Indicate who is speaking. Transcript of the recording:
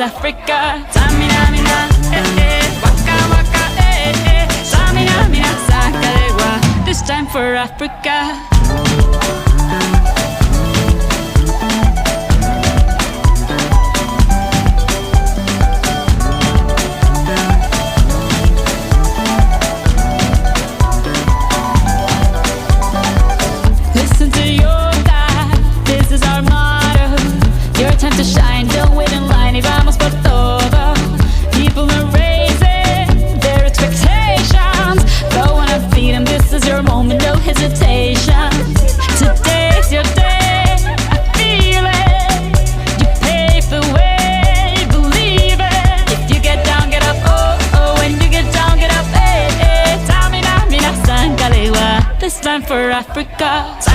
Speaker 1: Africa, Samina mina, waka waka, Samina mina, Sakarewa. This time for Africa. Listen to your God, this is our motto. Your time to shine, don't wait in line. Y vamos por todo. People are raising their expectations. Go on and feed them, this is your moment, no hesitation. Today's your day, I feel it. You pave the way, believe it. If you get down, get up, oh, oh. When you get down, get up, eh, eh. Tamina, mina, sangalewa. This time for Africa.